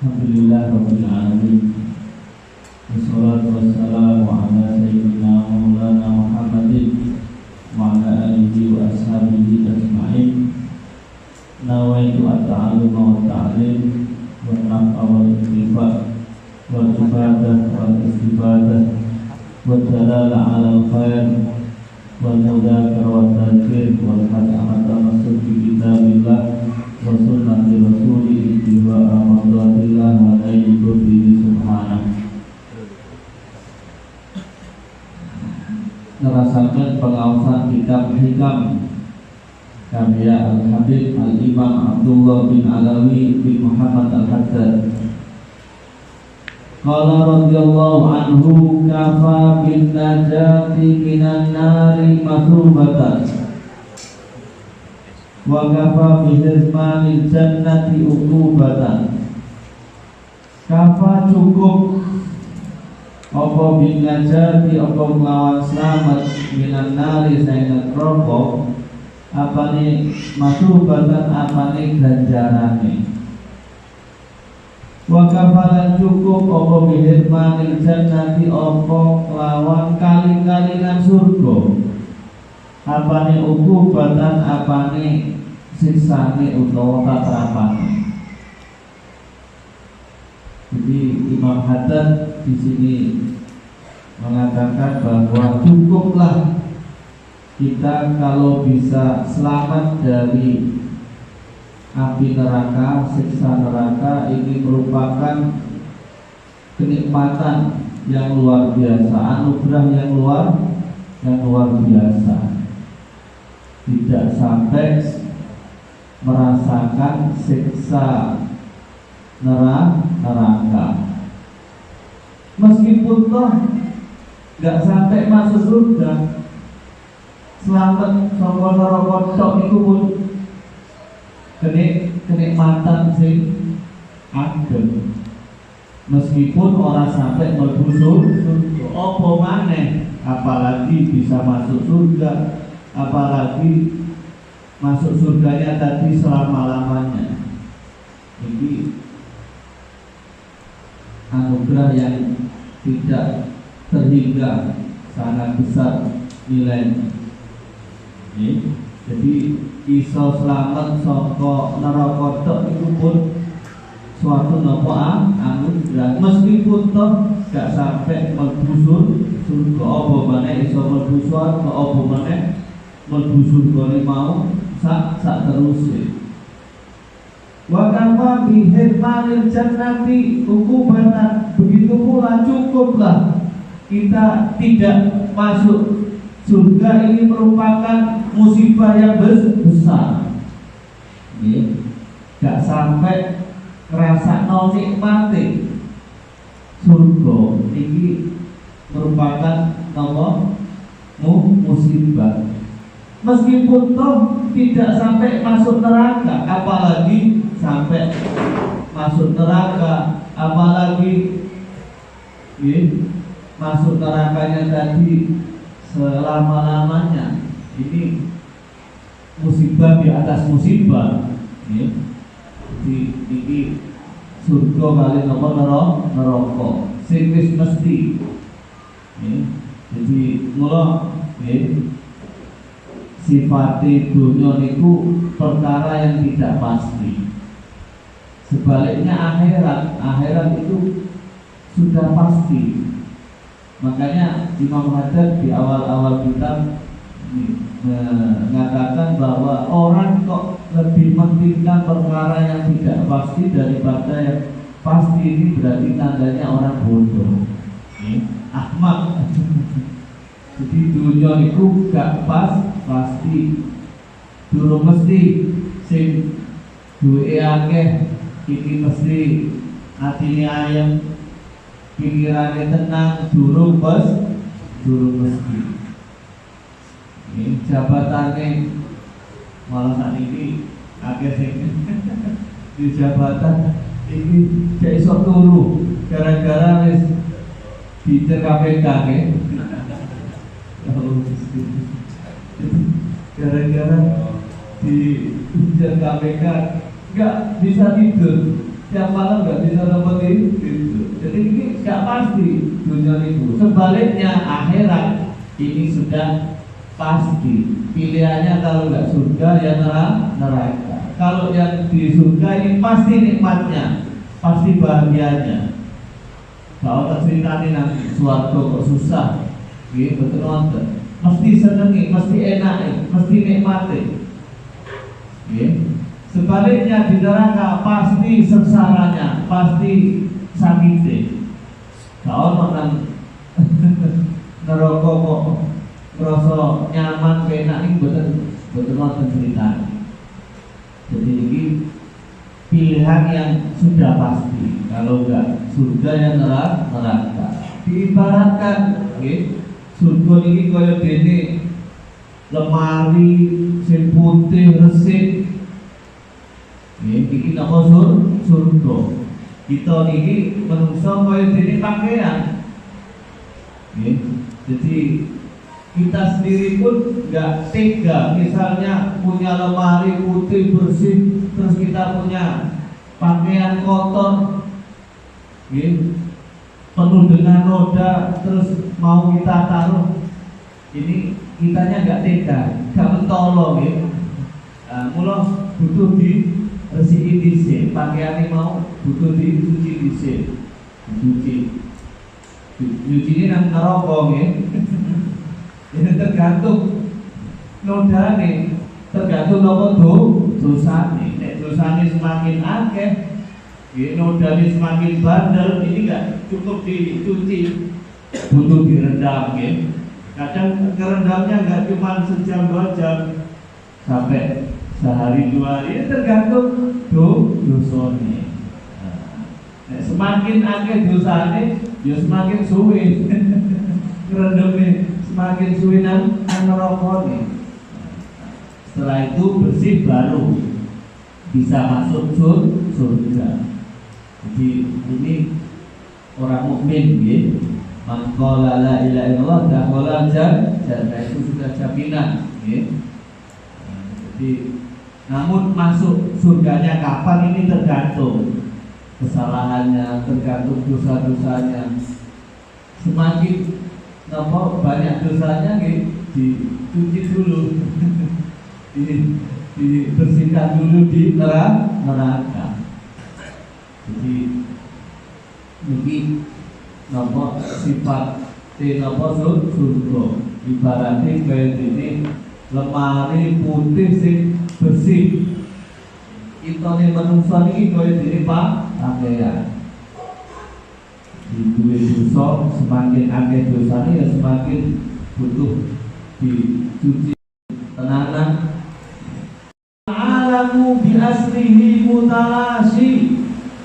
Alhamdulillahirabbil alamin. Wassalatu wassalamu ala sayyidina maulana Muhammadin wa ala alihi wa ashabihi ajma'in. Nawaitu at-ta'allum wa at-ta'lim wa an-naf'a wal intifa' wal ibadah wal istifadah wa dalala 'ala al-khair wal mudhakara wa tadhkir wal had'ama tamassuk bi kitabillah wa sunnati rasulih wa amadatillah wa ayyubihi subhanahu. Merasakan pengawasan kitab hikam karya Al-Habib Al-Imam Abdullah bin Alawi bin Muhammad Al-Haddad. Qala radhiyallahu anhu kafa bin najati minan nari masubatan wa kafa bi hizmanil jannati uqubatan. Kafa cukup apa bin najati apa melawan selamat minan nari saingat rokok apane masubatan apane ganjarane. Wa kafalan cukup apa bihirmanil jannati apa kelawan kali-kalinan surga apane ukubatan apane siksane utawa tatrapane. Jadi Imam Haddad di sini mengatakan bahwa cukuplah kita kalau bisa selamat dari api neraka, siksa neraka. Ini merupakan kenikmatan yang luar biasa, anugerah yang luar biasa. Tidak sampai merasakan siksa neraka. Meskipun toh nggak sampai masuk surga, selamat saka neraka tok iku pun kenikmatan sing ageng. Meskipun orang sampai mlebu surga, apa maneh apalagi bisa masuk surga, apalagi masuk surganya tadi selama-lamanya. Ini anugerah yang tidak terhingga, sangat besar nilainya. Jadi iso selamat saka neraka tok iku pun suatu napa anugerah. Meskipun toh gak sampai mlebu surga, apa maneh iso mlebu surga, apa maneh mlebu surga mau sak teruse. Wa kama bi hirmanil jannati ukubatan. Begitu pula cukuplah kita tidak masuk surga, ini merupakan musibah yang besar. Gak sampai rasa nikmati surga, ini merupakan musibah. Meskipun toh tidak sampai masuk neraka, apalagi sampai masuk neraka, apalagi masuk nerakanya tadi selama-lamanya. Ini musibah di atas musibah. Ini surga kali neraka sing wis mesti. Jadi mula sifat dunia niku perkara yang tidak pasti. Sebaliknya akhirat itu sudah pasti. Makanya Imam Haddad di awal-awal kitab mengatakan bahwa orang kok lebih mementingkan perkara yang tidak pasti daripada yang pasti. Ini berarti tandanya orang bodoh, ahmak. Jadi dunia itu gak pasti, durung mesti sing duwe akeh iki mesti atine ayem, pikirane tenang, durung mesti. Ini jabatane malah saat ini akeh sing di jabatan ini gak iso turu gara-gara wis dicer KPK gara-gara di ujian KPK nggak bisa tidur. tiap malam nggak bisa dapetin itu. Jadi ini nggak pasti dunia itu. Sebaliknya akhirat ini sudah pasti. Pilihannya kalau nggak surga ya neraka. Kalau yang di surga ini pasti nikmatnya, pasti bahagianya. Kalau tak ceritanya nanti suatu kok susah, gitu betul nonton. Mesti senengi, mesti enak, mesti nikmati. Sebaliknya di neraka pasti sengsaranya, pasti sakitnya. Kalau makan neraka kok merasa nyaman, enak ini betul nonton ceritanya. Jadi ini pilihan yang sudah pasti. Kalau enggak surga yang neraka. Diibaratkan, surga ini kaya dene lemari sing putih resik. Iki napa surga. Kita niki menungso kaya dene pakaian. Jadi kita sendiri pun nggak tega, misalnya punya lemari putih bersih, terus kita punya pakaian kotor, penuh dengan noda, terus mau kita taruh, ini kitanya nggak tega, nggak mentolong, mula butuh dibersihin dhisik, pakaian ini mau butuh dicuci dhisik, dicuci ini nang neraka, ini tergantung noda nih, tergantung apa dosa nih. Nek dosa nih semakin akeh, noda nih semakin bandel, ini nggak cukup dicuci, butuh direndam. Kadang kerendamnya nggak cuma sejam 2 jam, sampai sehari 2 hari. Ini tergantung dosa nih. Nek semakin akeh dosa nih, ya semakin suwe kerendam nih. Semakin suwi nang neraka nih. Setelah itu bersih baru bisa masuk surga. Jadi ini orang mukmin, man qala la ilaha illallah dakhala jannah, itu sudah jaminan. Jadi namun masuk surganya kapan ini tergantung kesalahannya, tergantung dosa-dosanya. Semakin banyak dosanya dicuci dulu, dibersihkan dulu di neraka. Jadi ini sifat surga ibaratnya kayak ini lemari putih sing bersih. Kita nih manusia ini kayak ini pakaian. Duwe dosa, semakin akeh dosanya ya semakin butuh dicuci tenanan. Alamu bi aslihi mutalasi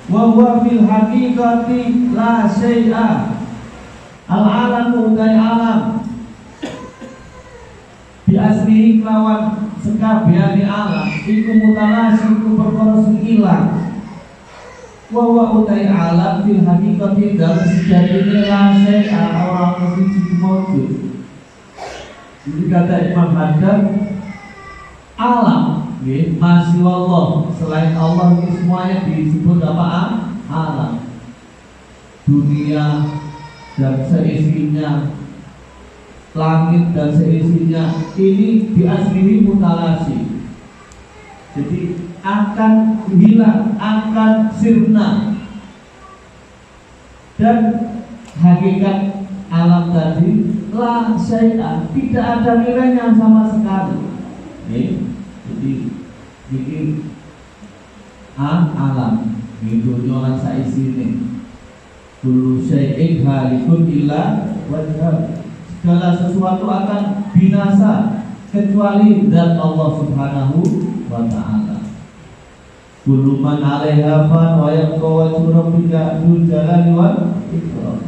wa huwa fil haqiqati la syai'a. Al alamu utai alam bi aslihi lawan sekabehane alam iku mutalasi iku perkara sing ilang. Wa utai alam fil haqiqati dalam sejatinya la syai'a orang siji mawjud. Jadi kata Imam Haddad, alam masih Allah, selain Allah ini semuanya disebut apa? Alam. Dunia dan seisinya, langit dan seisinya, ini diaslihi mutalasi. Jadi akan hilang, akan sirna. Dan hakikat alam tadi la syai'an, tidak ada nilainya sama sekali. Jadi ini alam itu orang saisi ini. Kullu syai'in halikun illa wajhah. Segala sesuatu akan binasa kecuali zat Allah Subhanahu wa ta'ala. Kullu man 'alaiha fan wa yabqa wajhu rabbika dzul jalali wal ikram.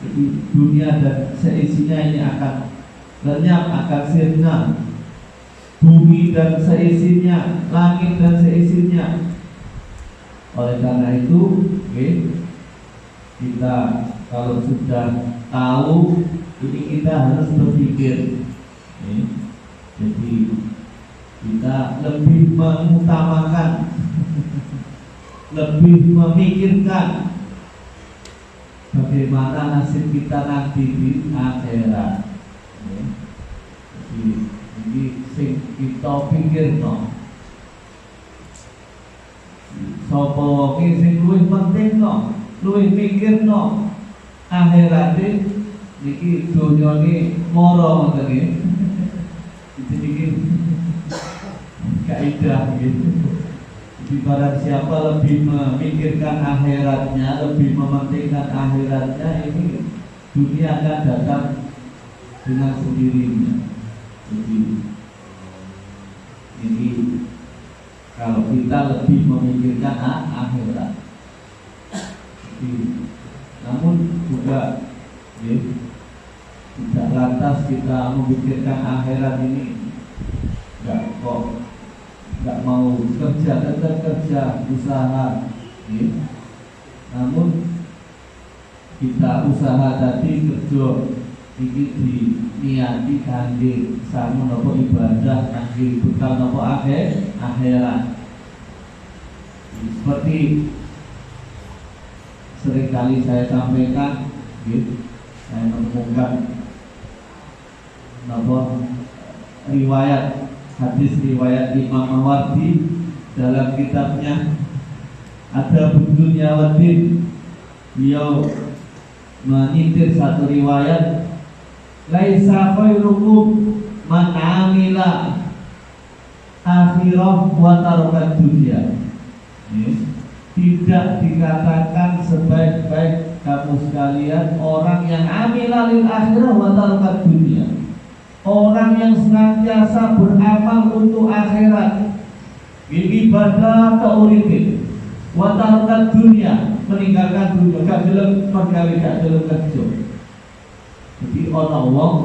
Jadi dunia dan seisinya ini akan lenyap, akan sirna. Bumi dan seisinya, langit dan seisinya. Oleh karena itu, kita kalau sudah tahu ini, kita harus berpikir. Jadi kita lebih mengutamakan lebih memikirkan bagaimana nasib kita nanti di akhirat. Ya. Jadi sing kita pikir no. Sapa wong sing luwih penting no, luwih mikir no akhirate niki donyane mara ngoten nggih. Jadi kaidah gitu. Jadi barang siapa lebih memikirkan akhiratnya, lebih mementingkan akhiratnya, ini dunia akan datang dengan sendirinya. Jadi ini kalau kita lebih memikirkan akhirat. Jadi, namun juga ya, tidak lantas kita memikirkan akhirat ini nggak mau kerja, tetap kerja, usaha ya. Namun kita usaha tadi kerja ini diniati kangge sareng napa ibadah kangge bekal napa akhirat. Seperti seringkali saya sampaikan gitu, saya menemukan napa riwayat hadis riwayat Imam Mawardi dalam kitabnya Ada Dunya Waddin. Beliau menyitir satu riwayat, laisa khairukum man amila akhirah wa taraka dunya. Tidak dikatakan sebaik-baik kamu sekalian orang yang amila lil akhirah wa taraka dunya, orang yang senantiasa beramal untuk akhirat, ibadah atau uripe, wa taraka dunya, meninggalkan dunia, gak gelem pergawe, gak gelem kerja. Jadi ana wong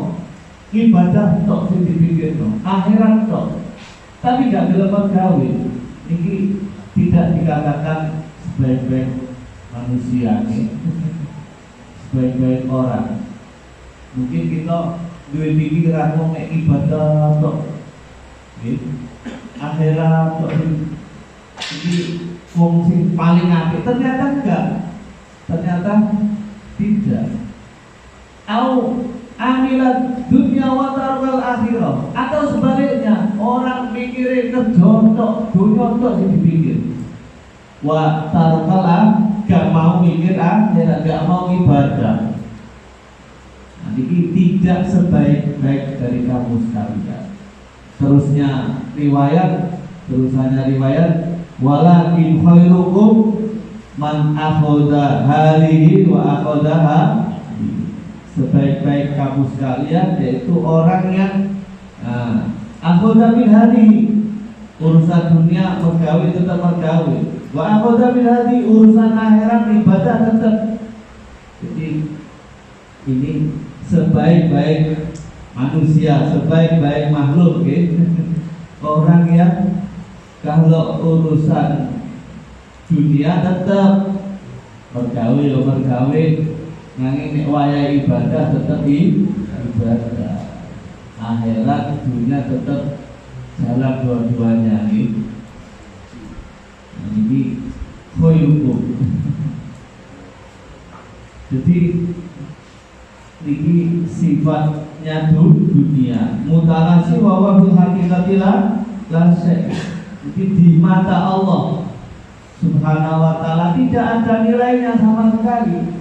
ibadah tok sing dipikirno, akhirat tok, tapi gak gelem pergawe. Iki tidak dikatakan sebaik-baik manusia, sebaik-baik orang. Mungkin kita duwe pikiran wong nek ibadah tok, akhirat tok iki wong sing paling apik. Ternyata enggak, ternyata tidak. Au amilat dunya wa tarakal akhirah, atau sebaliknya orang mikirin kerja tok, dunya tok sing dipikir. Wa tarakal gak mau mikir akhirat, gak mau ibadah. Nah, ini tidak sebaik-baik dari kamu sekalian. Terusnya riwayat, terusannya riwayat, walakin khairukum man akhadha halihi wa akhadha. Sebaik-baik kamu sekalian yaitu orang yang akhadha min halihi, urusan dunia mergawe tetap mergawe, wa akhadha min halihi, urusan akhirat ibadah tetap. Jadi ini sebaik-baik manusia, sebaik-baik makhluk orang yang kalau urusan dunia tetap mergawe lo mergawe, nanging nek wayahe ibadah tetap ibadah, akhirat dunia tetap jalan dua-duanya ini khairukum. Jadi ini sifatnya dunia, mutalasi wa fil hakikatilah la syai'. Jadi di mata Allah Subhanahu wa ta'ala tidak ada nilainya sama sekali.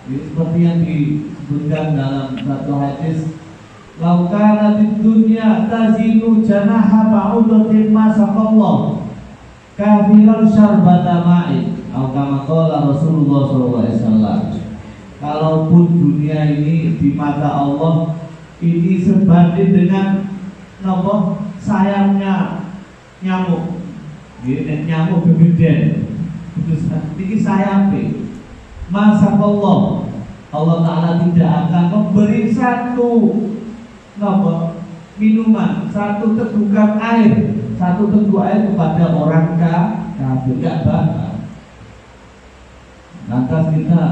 Jadi, seperti yang disebutkan dalam satu hadis, lau kanatid dunya tazidu janaha ba'udatin ma saqallah kafiran syarbata ma'in, atau kama qala Rasulullah SAW. Kalaupun dunia ini di mata Allah ini sebanding dengan nopo sayapnya nyamuk, nyamuk gegeden, ini sayapnya. Masa Allah Ta'ala tidak akan memberi satu nopo minuman, satu teguk air, satu teguk air kepada orang kafir, gak bakal. Lantas kita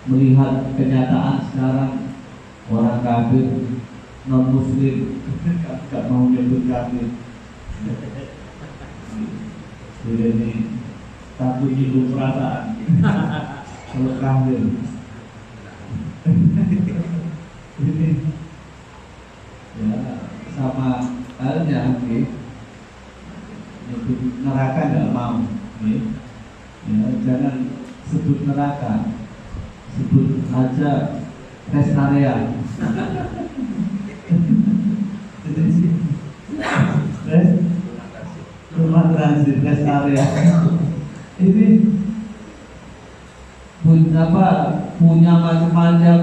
melihat kenyataan sekarang orang kafir, non muslim gak mau nyebut kafir. Ini takut nyinggung perasaan. Kalau kafir. Ini ya sama halnya nyebut neraka nggak mau, ya jangan sebut neraka, sebut aja rest area. Rumah transit rest area. Ini punya macam-macam,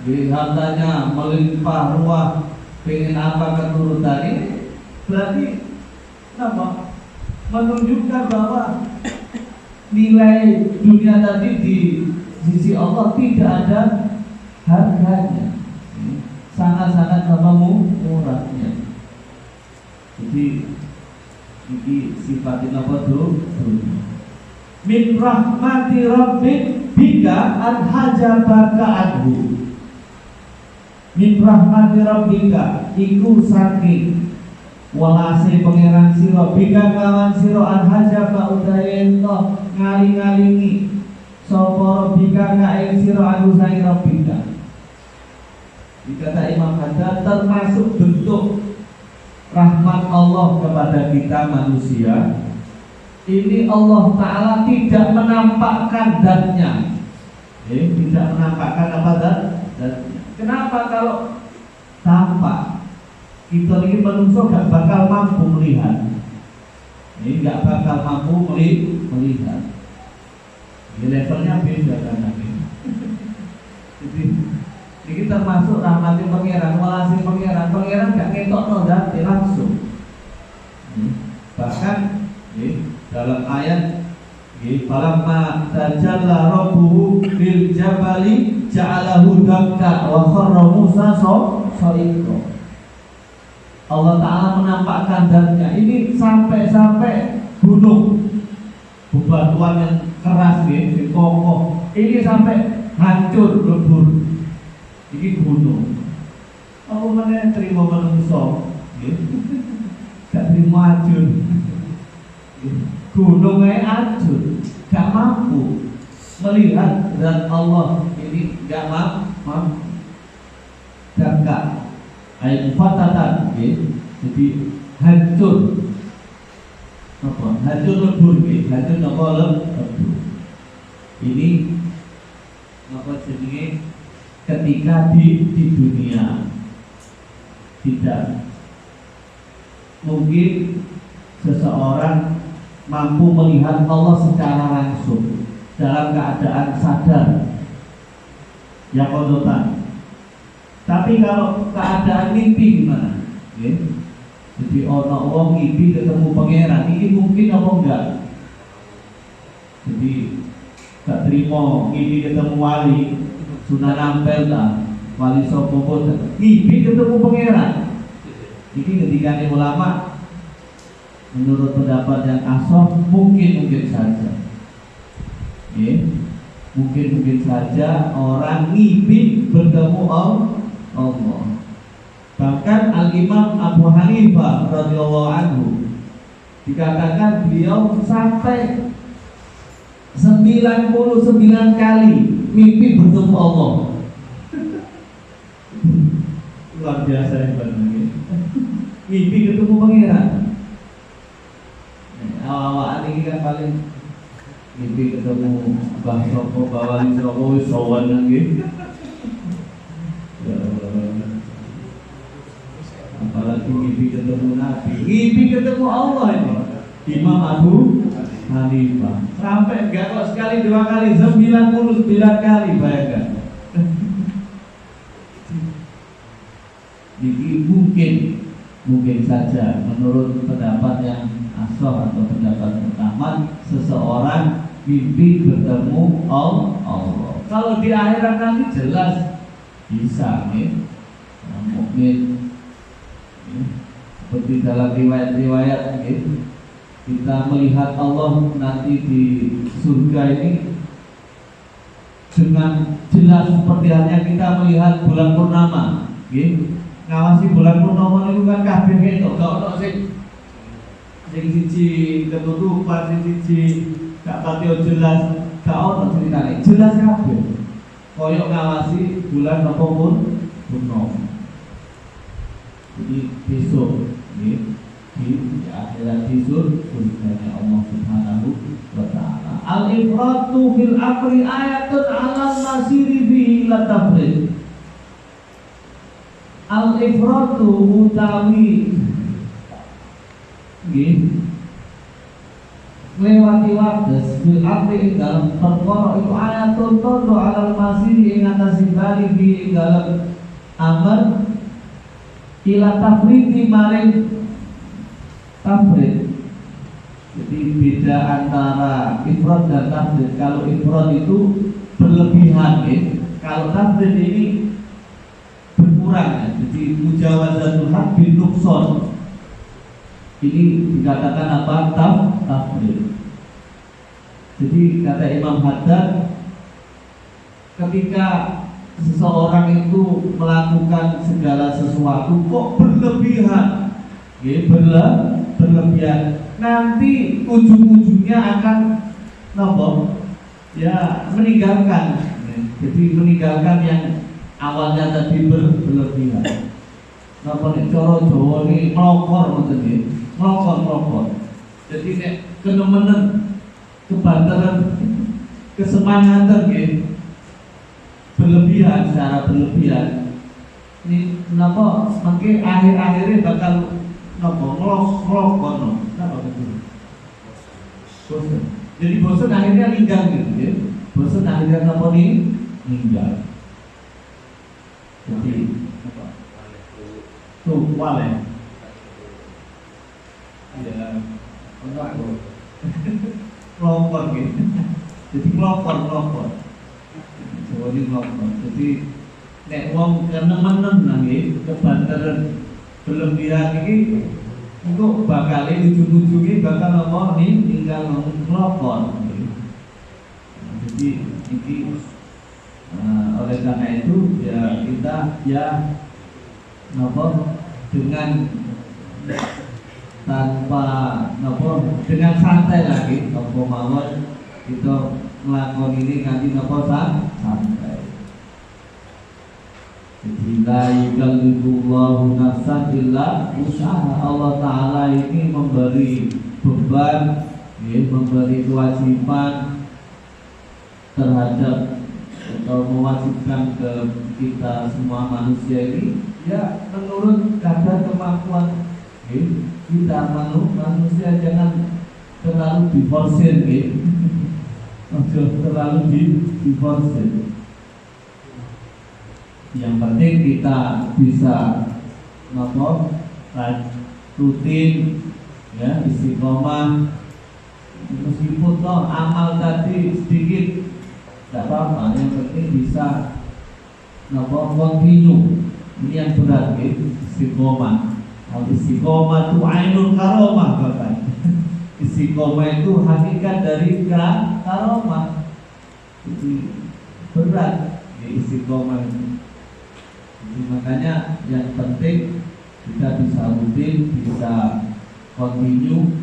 hartanya melimpah ruah, pengen apa keturutan ini, berarti apa? Menunjukkan bahwa nilai dunia tadi di sisi Allah tidak ada harganya, sangat-sangat murahnya. Jadi ini sifatnya apa tuh? Min rahmati rabbik bika an hajabaka anhu. Min rahmati rabbika iku saking walase pangeran sira bika kawan sira an hajaba utayento ngali-ngalingi sapa bika kae sira anu sae rabbika. Dikata Imam Haddad termasuk bentuk rahmat Allah kepada kita manusia. Ini Allah Ta'ala tidak menampakkan zatnya, tidak menampakkan apa zatnya. Kenapa? Kalau tampak, kita ini manusia gak bakal mampu melihat, gak bakal mampu melihat. Di levelnya beda kan. Jadi ini termasuk rahmati pangeran, walasi pangeran gak ngetokno zat langsung. Bahkan dalam ayat falamma tajalla rabbuhu lil jabali ja'alahu dakka wa kharra Musa sa'iqa. Allah Ta'ala menampakkan zatnya. Ini sampai gunung, bebatuan yang keras yang kokoh, ini sampai hancur lebur. Ini gunung. Apa mana terima menungso? Gak terima ajun. Gunungnya hancur, gak mampu melihat zat Allah ini, gak mampu. Dan gak ayat fatatan, jadi hancur. Apa? Hancur lebur, hancur apa lebur. Ini apa jenisnya? Ketika di dunia tidak mungkin seseorang mampu melihat Allah secara langsung dalam keadaan sadar ya kodotan. Tapi kalau keadaan mimpi gimana? Jadi orang mimpi ketemu pangeran, ini mungkin apa enggak? Jadi gak terima mimpi ketemu wali, Sunan Ampel lah, wali sopo mimpi ketemu pangeran. Ini ketika ulama menurut pendapat yang asal mungkin saja, mungkin saja orang mimpi bertemu Allah. Bahkan Al-Imam Abu Hanifah radhiyallahu anhu dikatakan beliau sampai 99 kali mimpi bertemu Allah. Luar biasa hebatnya. Mimpi ketemu pangeran. Awal-awal ini kan paling mimpi ketemu Mbah Sopo, Bawali Sopo, Sowan lagi. Apalagi mimpi ketemu Nabi, mimpi ketemu Allah ini. Imam Abu Hanifah sampai enggak kok sekali dua kali, 99 kali, bayangkan. Jadi mungkin saja menurut pendapat yang asal atau pendapat pertama, seseorang mimpi bertemu Allah. Kalau di akhirat nanti jelas bisa, mungkin seperti dalam riwayat-riwayat, kita melihat Allah nanti di surga ini dengan jelas seperti halnya kita melihat bulan purnama. Ngawasi bulan purnama itu kan kabeh ketok, gak ono sing siji ketutupan, sing siji gak patio jelas, gak ono ceritane, jelas kabeh. Koyok ngawasi bulan apa pun jadi besok di akhirat besok surganya Allah Subhanahu wa ta'ala. Al-ifratu fil amri ayatun 'alal masiri fi ila tafrid. Al-ifratu utawi nggih lewati wates fil amri dalam perkara itu ayatun tondo 'alal masiri ing atase bali fi dalam amr ila tafridi maring tafrid. Jadi beda antara ifrad dan tafrid. Kalau ifrad itu berlebihan, kalau tafrid ini berkurang. Jadi mujawazatul had bin nuqsan. Ini dikatakan apa? Tafrid. Jadi kata Imam Haddad, ketika seseorang itu melakukan segala sesuatu kok berlebihan, berlebihan, nanti ujung-ujungnya akan meninggalkan. Jadi meninggalkan yang awalnya tadi berlebihan. Nek cara Jawa ini melokor. Jadi nek kenemenen, kebanteran, kesemangatan berlebihan, secara berlebihan ini kenapa makin akhir-akhirnya bakal ngelokon bosan. Jadi bosan akhirnya ninggal bosan akhirnya ninggal. Jadi tuh wale ya ngelokon jadi ngelokon jadi nek wong kenemen nggih kebanteran berlebihan iki engko bakal ujung-ujunge bakal apa tinggal ngelokon. Jadi iki oleh karena itu ya kita dengan tanpa dengan santai lagi mawon kita melakukan ini nanti santai. Jadi la yukallifullahu nafsan illa wus'aha. Allah Ta'ala ini memberi beban, memberi kewajiban terhadap atau mewajibkan ke kita semua manusia ini ya menurut kadar kemampuan kita manusia. Jangan terlalu diforsir terlalu diforsir. Yang penting kita bisa rutin istiqomah, meskipun amal tadi sedikit tidak apa-apa, yang penting bisa continue. Ini yang berat istiqomah. Istiqomah itu ainul karomah Bapak. Istiqomah itu hakikat dari karomah. Jadi berat istiqomah itu. Jadi makanya yang penting kita bisa rutin, bisa continue,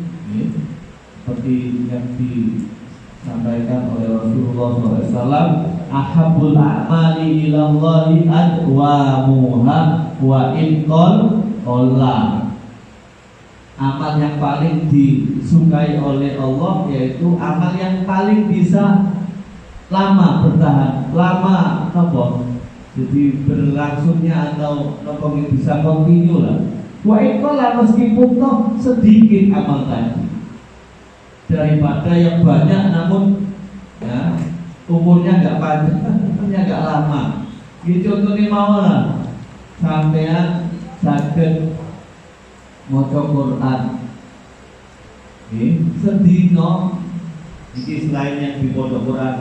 seperti yang disampaikan oleh Rasulullah SAW. Ahabul a'mali ilallahi adwamuha wa inqalla. Amal yang paling disukai oleh Allah yaitu amal yang paling bisa lama bertahan, lama jadi berlangsungnya atau bisa continue lah. Wa inqalla, meskipun sedikit amal tadi daripada yang banyak namun umurnya nggak panjang, umurnya nggak lama. Contohnya mau lah sampean saged maca Quran sedino iki selain yang di pondok Quran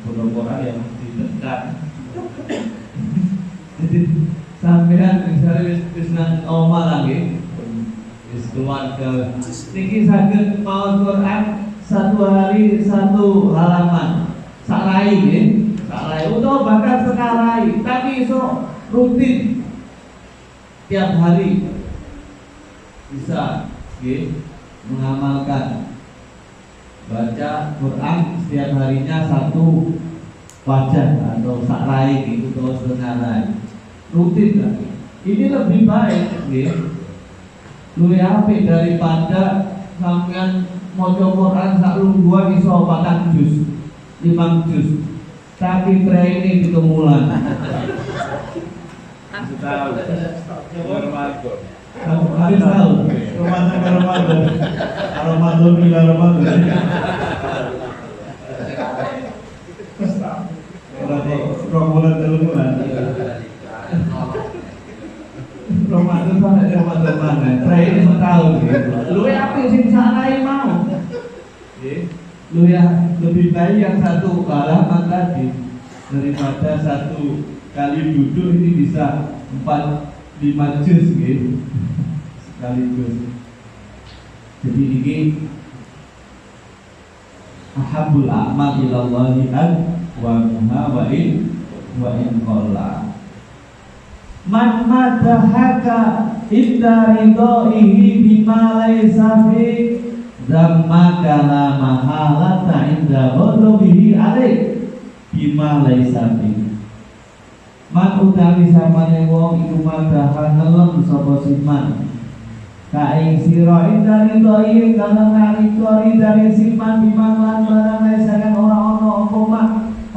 pondok Quran yang didekat. Jadi sampean misalnya wis nang omah lagi wis keluarga niki saged maca Quran satu hari satu halaman sarai atau bahkan sekarai, tapi rutin tiap hari bisa mengamalkan baca Quran setiap harinya satu wajah atau sakrai gitu atau setengah rai rutin kan? Ini lebih baik ya. Luwih apik daripada sampean maca Quran sak lungguhan iso 4 juz 5 juz tapi training di kemulan Setahun. Ramadan. habis tahun Ramadan ke Ramadan. Ramadan ila Ramadan. Berarti Ramadan telulan. Ramadan sampai Ramadan mana training setahun gitu. Luwih apik sing sakrai mau lu ya lebih baik yang satu halaman tadi daripada satu kali duduk ini bisa 4-5 juz gitu sekaligus. Jadi ini ahabul a'mal ilallahi wa in qalla man madahaka inda ridaihi bima laysa fi zammaka la mahalata inda ghadabihi alaik bima laysa fi man utawi samane wong iku madahan ngelem sapa siman kaing sira inda ridaihi kana nalika dari siman bima lan barang laysa kan ora ana apa mak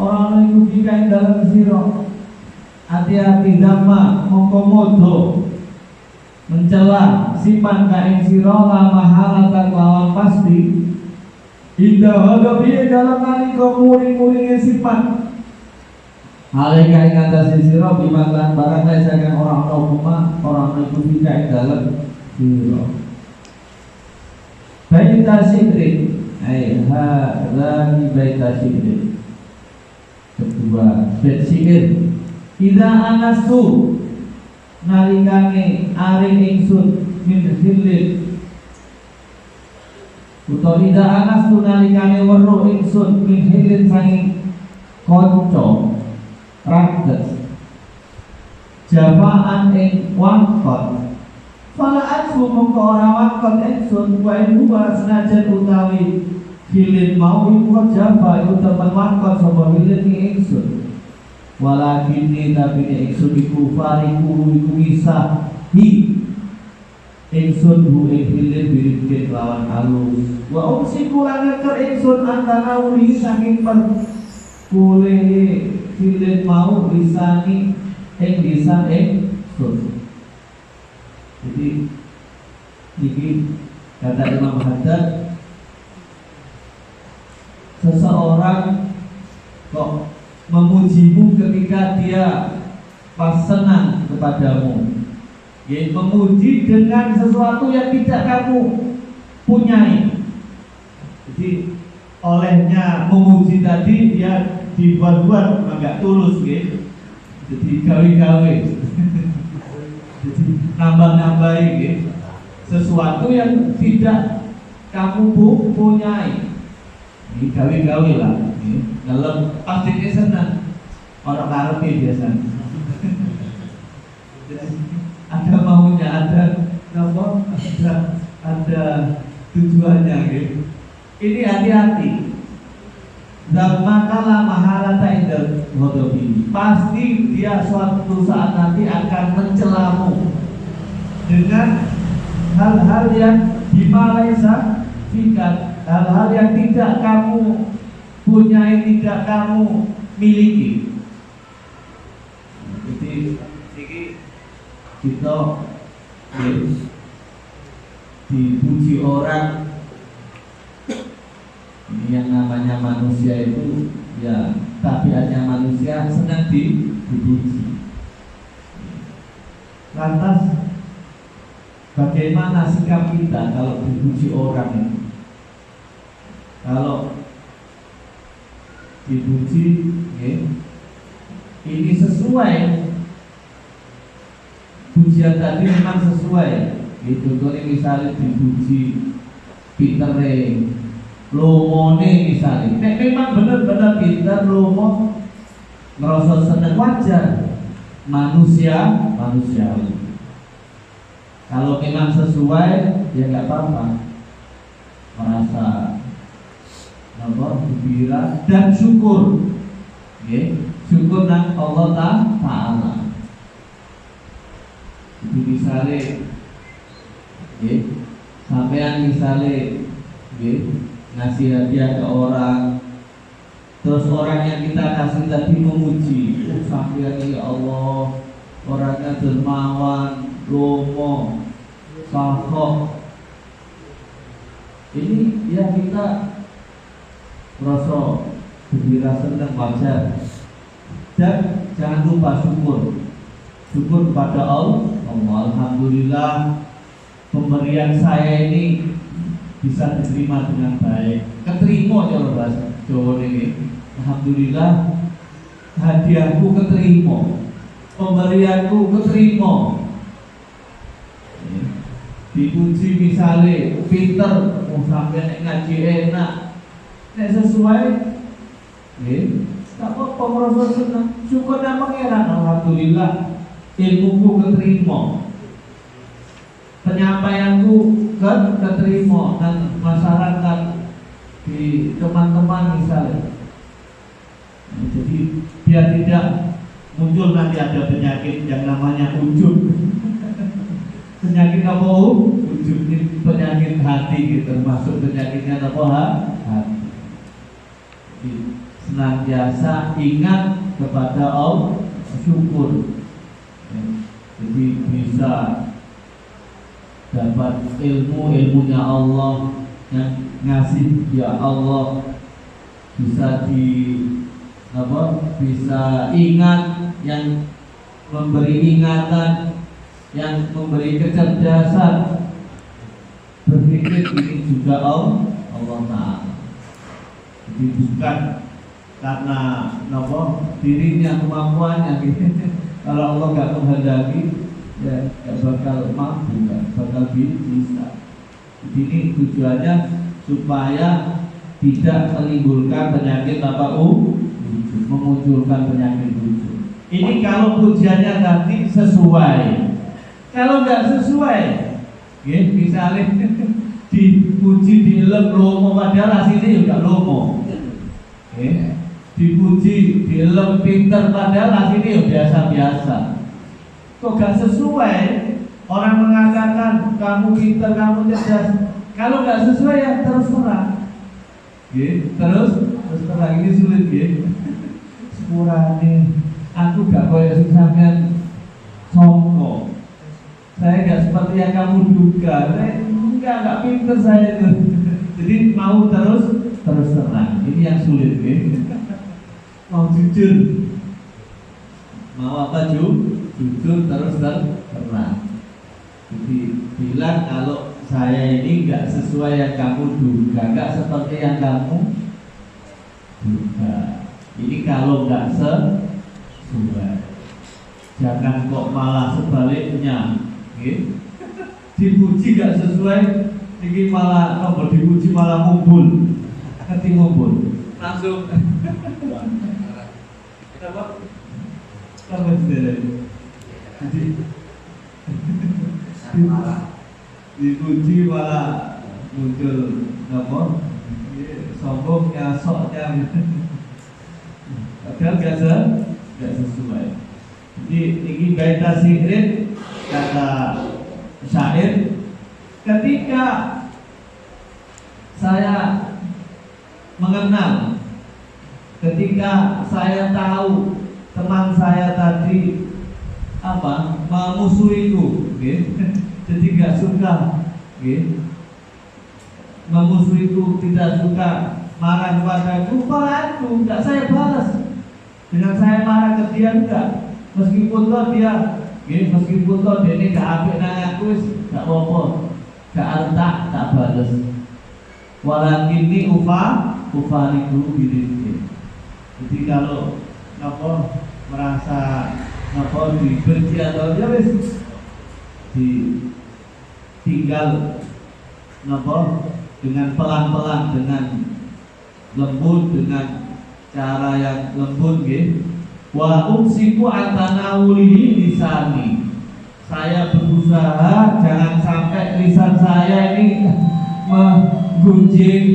ora ana iku bika ing dalem sira. Hati-hati dhamma mongko modho mencela siman kaing sira la mahalatan lawan pasti indah hadapi dalam nalika muring-muringe siman hale kaing atase sira bimaklan barang laysa kang ora ana apa ora ana iku bika ing dalem sira. Baita sidri hadani baita sidri. Kedua bait sikir ida anastu nalikane aring ingsun min hilil utawa ida anastu nalikane weruh ingsun min hilil sanging kanca raket jafaan ing wangkot fala asmu mongko ora wangkot ingsun wa huwa senajan utawi hilil mau iku jafa iku temen wangkot sapa hilil ingsun walakin ni tapi ingsun iku fariku iku isa hi ingsun hu hilil birin lawan halus wa umsiku lan ngeker ingsun antara uli saking per kule hilil mau lisani lisan ingsun. Jadi ini kata Imam Haddad, seseorang kok memujimu ketika dia pas senang kepadamu, yaitu memuji dengan sesuatu yang tidak kamu punyai. Jadi olehnya memuji tadi dia dibuat-buat agak tulus gitu. Jadi gawe-gawe. Jadi nambah-nambahi gitu. Sesuatu yang tidak kamu punyai. Ini gawe-gawe lah. Dalam pastinya senang orang karepe biasanya. Ada maunya, ada tujuannya gitu. Ini hati-hati. Zamakala mahalata indal ghadabi. Pasti dia suatu saat nanti akan mencelamu dengan hal-hal yang dimalaisa fikat, hal-hal yang tidak kamu punya, tidak kamu miliki. Jadi kita dipuji orang. Ini yang namanya manusia itu ya tabiatnya manusia senang dipuji. Lantas bagaimana sikap kita kalau dipuji orang ini? Kalau dipuji ini sesuai, pujian tadi memang sesuai. Contohnya misalnya dipuji pintere, lomone misalnya, memang benar-benar pinter, lomo, merasa senang, wajar, manusiawi. Kalau memang sesuai, ya nggak apa-apa, merasa gembira dan syukur. Syukur nang Allah Ta'ala. Jadi misalnya sampean misalnya ngasih hadiah ke orang, terus orang yang kita kasih tadi memuji, sampean ya Allah orangnya dermawan, lomo, sahok. Ini ya kita merasa gembira, senang, wajar. Dan jangan lupa syukur kepada Allah. Alhamdulillah pemberian saya ini bisa diterima dengan baik. Keterima cara bahasa Jawa ini. Alhamdulillah hadiahku keterima, pemberianku keterima. Dipuji misalnya pinter, sampai ngaji enak, nek sesuai, tak apa merasa senang. Syukur dan pangeran. Alhamdulillah ilmuku keterima, penyampaianku keterima dan masyarakat di teman-teman misalnya. Jadi biar tidak muncul nanti ada penyakit yang namanya ujub. Penyakit apa? Ujub ini penyakit hati gitu, termasuk penyakitnya apa? Hati. Jadi senantiasa ingat kepada Allah, syukur. Jadi bisa dapat ilmunya Allah yang ngasih ya Allah, bisa bisa ingat yang memberi ingatan, yang memberi kecerdasan berpikir. Ini juga Allah Ta'ala. Jadi bukan karena dirinya, kemampuannya gitu. Kalau Allah nggak menghendaki, ya nggak bakal mampu, nggak bakal bisa. Jadi ini tujuannya supaya tidak menimbulkan penyakit memunculkan penyakit ujub. Ini kalau pujiannya nanti sesuai. Kalau nggak sesuai, misalnya dipuji dielem lomo padahal hasilnya juga lomo. Dipuji dielem pinter padahal hasilnya biasa-biasa. Kok gak sesuai? Orang mengatakan kamu pinter, kamu cerdas. Kalau gak sesuai ya terus terang. Terus terang, ini sulit sepurane aku gak boleh sampean songko. Saya gak seperti yang kamu duga. Enggak pinter saya itu. Jadi mau terus terang. Ini yang sulit mau jujur, mau apa jujur terus terang. Jadi bilang kalau saya ini nggak sesuai yang kamu duga, nggak seperti yang kamu duga. Ini kalau nggak sesuai, jangan kok malah sebaliknya, dipuji nggak sesuai, ini malah dipuji malah ngumpul, nanti ngumpul langsung. Kenapa? Kenapa tidak? Jadi dipuji malah muncul sombongnya, soknya, padahal nggak sesuai. Jadi ini baita syirin, kata syair, ketika saya mengenal, ketika saya tahu teman saya tadi memusuhiku, jadi gak suka, memusuhiku, tidak suka, marah kepadaku, aku gak saya balas dengan saya marah ke dia enggak, meskipun dia ini gak apik nang aku, gak apa-apa, gak artak, tak balas. Walakin ini ufariku diri. Jadi kalau merasa dibenci atau ya wis ditinggal dengan pelan-pelan, dengan lembut, dengan cara yang lembut wa umsiku atanawulihi lisani. Saya berusaha jangan sampai lisan saya ini menggunjing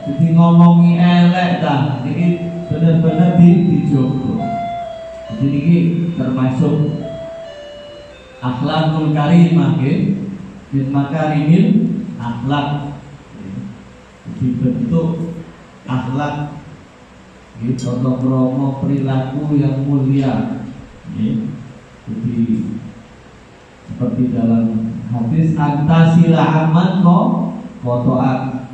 Jadi ngomongi elek dah, jadi benar-benar dijogo. Jadi ini termasuk akhlakul karimah, min makarimil akhlak. Jadi bentuk akhlak, contoh kromo perilaku yang mulia. Jadi seperti dalam hadis antasila aman kotoan.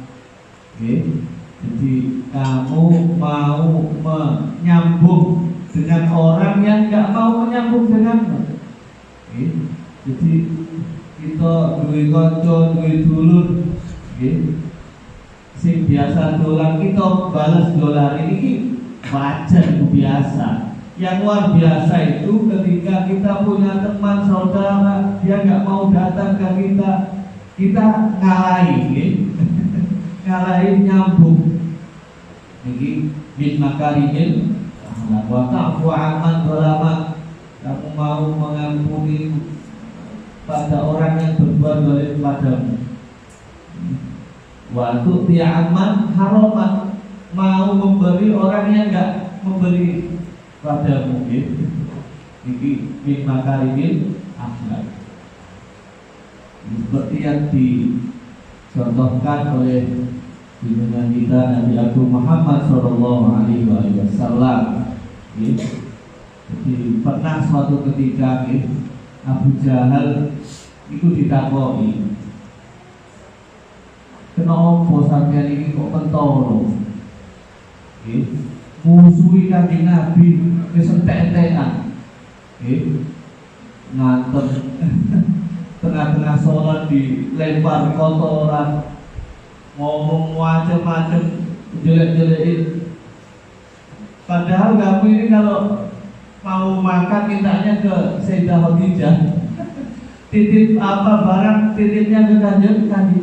Jadi kamu mau menyambung dengan orang yang nggak mau menyambung denganmu. Jadi kita duwe kanca, duwe dulur, sing biasa dolan kita balas dolar ini wajar, itu biasa. Yang luar biasa itu ketika kita punya teman saudara dia nggak mau datang ke kita ngalahin, ngalahin nyambung. Ini min makarimil wa ta'fu amman zalama. Kamu mau mengampuni pada orang yang berbuat zalim padamu. Wa tu'ti amman haraman, mau memberi orang yang enggak memberi padamu. Ini min makarimil akhlak. Seperti yang dicontohkan oleh junjungan kita Nabi Agung Muhammad Sallallahu Alaihi Wasallam. Jadi pernah suatu ketika Abu Jahal itu ditakoi, kenapa sampeyan ini kok pentolo? Musuhi Kanjeng Nabi wis entek-entekan. Ngantem tengah-tengah sholat dilempar kotoran, ngomong macam-macam, jelek-jelekin. Padahal kamu ini kalau mau makan mintanya ke Sayyidah Khadijah, titip apa barang, titipnya ke Kanjeng Nabi.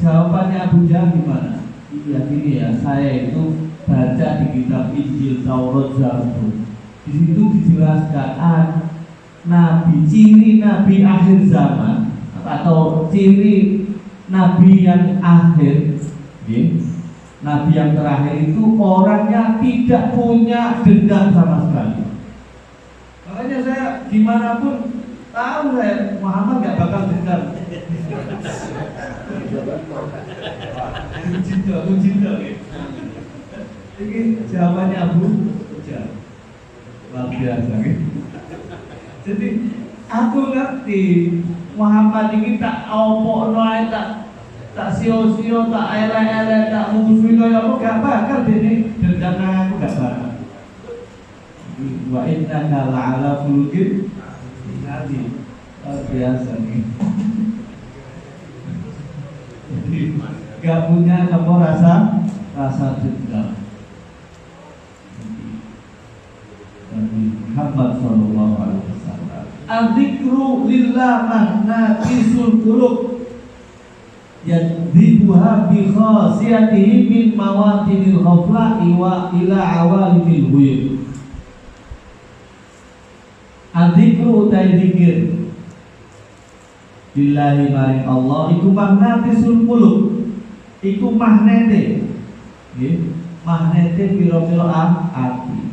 Jawabannya Abu Jahal gimana? Iya gini ya, saya itu baca di kitab Injil, Taurat, Zabur. Di situ dijelaskan Nabi, ciri Nabi akhir zaman atau ciri Nabi yang akhir, Nabi yang terakhir itu orangnya tidak punya dendam sama sekali. Makanya saya dimanapun tahu saya Muhammad nggak bakal dendam. Cinta. Ini jawabannya Abu Jahal. Luar biasa. Jadi aku ngerti Muhammad ini tak omokno ae, tak sio-sio, tak elek-elek, tak musuhi kaya apa gak bakal dene dendam nang aku gak bakal. Wa innaka la'ala khuluqin azim. Luar biasa nih. Jadi gak punya apa rasa dendam. Nabi Muhammad sallallahu alaihi wasallam. Adzikru lillah mahnaqisul qulub yadhibuha bi khasiyatihi min mawatinil ghafla'i wa ila awalimil ghuyub. Adzikru utai zikir billahi maring Allah iku mahnaqisul qulub, iku magnete, magnete pira-pira ati.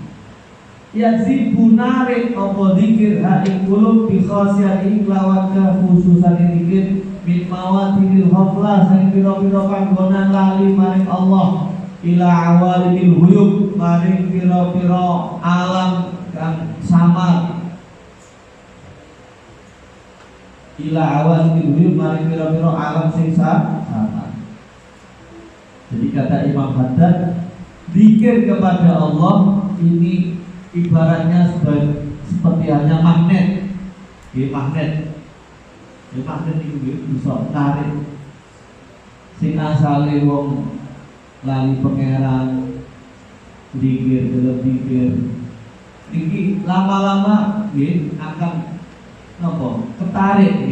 Yazibu narik apa zikir ha'ing kulub bi khasiyati lawan kekhususan zikir min mawatinil ghaflah sang pira-pira panggonan lali maring Allah ila awalimil ghuyub maring pira-pira alam kang samar, ila awalimil ghuyub maring pira-pira alam sing samar. Jadi kata Imam Haddad, zikir kepada Allah ini ibaratnya seperti halnya magnet. Magnet itu bisa tarik sing asale wong lali pangeran dikir dalam dikir iki lama-lama akan nopo ketarik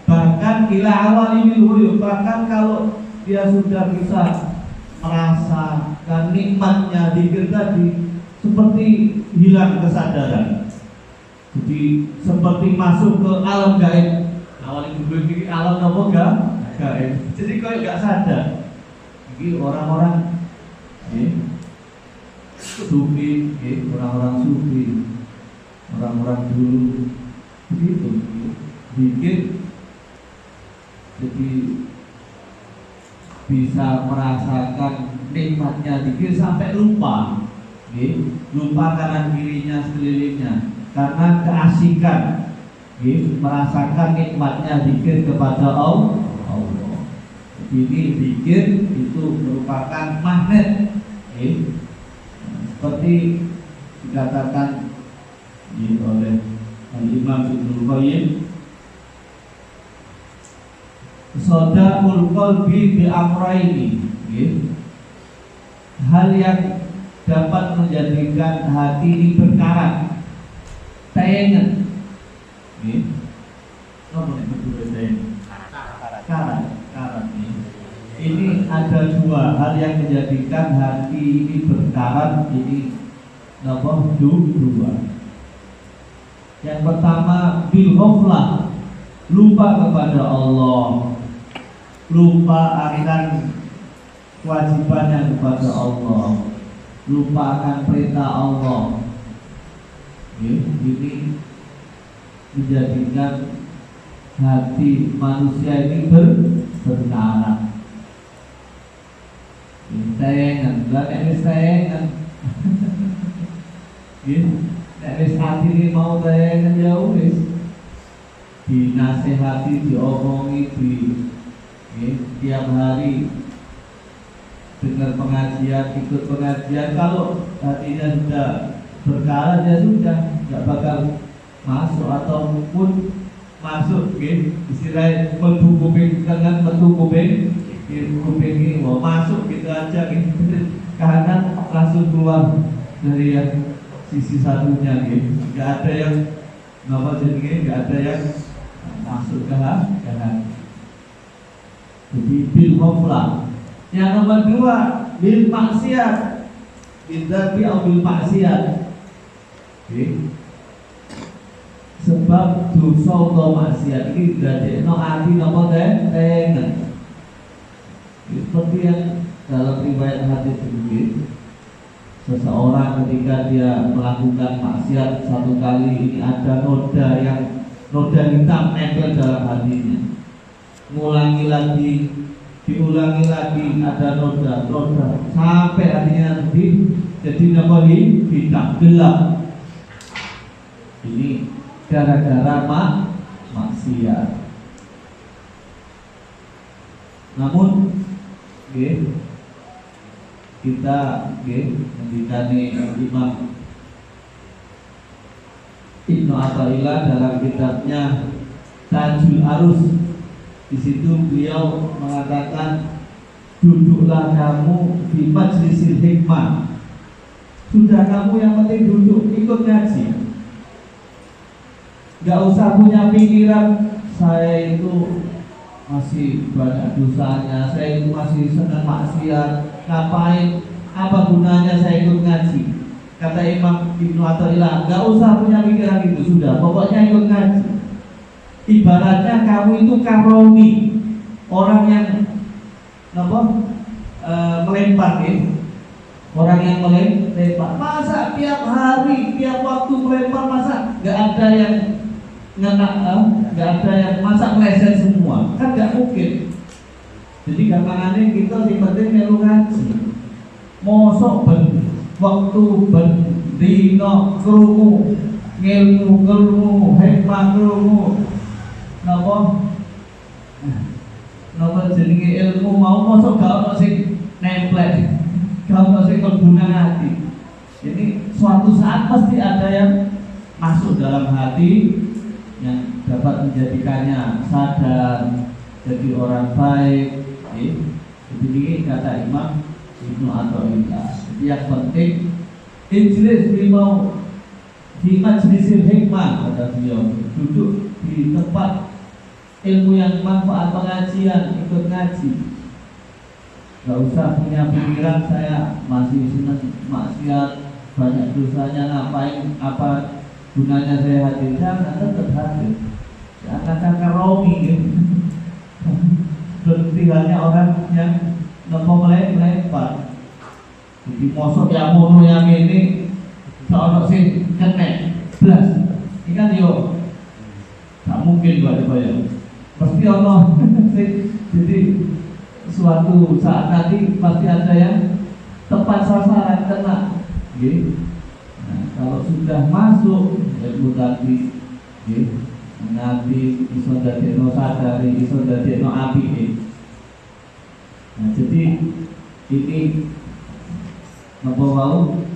bahkan ila awalimil ghuyub, bahkan kalau dia sudah bisa merasakan nikmatnya dikir tadi seperti hilang kesadaran. Jadi seperti masuk ke alam gaib. Awalnya dulu ini alam apa gaib. Jadi kau nggak sadar. Ini orang-orang sufi, orang-orang sufi, orang-orang dulu begitu, bikin jadi bisa merasakan nikmatnya zikir sampai lupa, lupa kanan kirinya sekelilingnya karena keasikan, merasakan nikmatnya zikir kepada Allah. Jadi zikir itu merupakan magnet, seperti dikatakan oleh Imam Ibnu Qayyim, Sodaqul qalbi bi amraini, hal yang dapat menjadikan hati ini berkarat, tayangan, karat. Ini ada dua hal yang menjadikan hati ini berkarat, ini dua. Yang pertama bil ghaflah, lupa kepada Allah, lupa akan kewajibannya kepada Allah, lupa akan perintah Allah. Ini menjadikan hati manusia ini berkarat. Tayangan, ini tayangan. Wis hati ini mau tayangan ya wis. Dinasehati, diomongi, tiap hari dengar pengajian, ikut pengajian. Kalau hatinya sudah berkarat ya sudah, nggak bakal masuk ataupun masuk, istilahnya metu kuping dengan metu kuping ini mau masuk gitu aja, karena langsung keluar dari yang sisi satunya, nggak ada yang nggak ada yang masuk ke hati. Jadi bil ghaflah. Yang nomor dua bil maksiat, bidzati atau bil maksiat. Sebab dosa atau maksiat ini dadekno ati napa tengen. Seperti yang dalam riwayat hadis ini, seseorang ketika dia melakukan maksiat satu kali, ini ada noda hitam nempel dalam hatinya. Ngulangi lagi, diulangi lagi, ada noda sampai hatinya jadi nama hitam gelap. Ini gara-gara maksiat. Namun kita mendikani Imam Ibnu Athaillah dalam kitabnya Tajul Arus, di situ beliau mengatakan, duduklah kamu di majlisil hikmah. Sudah kamu yang penting duduk, ikut ngaji. Gak usah punya pikiran saya itu masih banyak dosanya, saya itu masih senang maksiat, ngapain, apa gunanya saya ikut ngaji. Kata Imam Ibnu Athaillah, gak usah punya pikiran itu, sudah pokoknya ikut ngaji. Ibaratnya kamu itu karomi, orang yang melempar, orang yang melempar. Masa tiap hari, tiap waktu melempar, masa gak ada yang gak ada yang masa meleset semua, kan gak mungkin. Jadi gampangannya kita sing penting melu ngaji. Mosok waktu dino krungu ilmu hikmah krungu napa jenenge ilmu mau mosok gak ono sing nempel, gak ono sing berguna hati. Jadi suatu saat pasti ada yang masuk dalam hati yang dapat menjadikannya sadar, jadi orang baik. Jadi kata Imam Ibnu Athaillah, yang penting ijlis limau di majlisil hikmah, kata beliau, duduk di tempat ilmu yang manfaat, pengajian, ikut ngaji. Gak usah punya pikiran saya masih senang maksiat, banyak dosanya, ngapain, apa gunanya saya hadir. Jangan, tetap hadir. Jangan karomi gitu. Seperti halnya orang yang napa melepat. Jadi mosok ya mono yang ini seorang sing kena blas. Ini kan yo tak mungkin Pak ya. Pasti Allah jadi suatu saat nanti pasti ada yang tepat sasaran kena. Nah, kalau sudah masuk ilmu tadi, nanti iso dadekno sadari, iso dadekno apike. Nah, jadi ini apa wau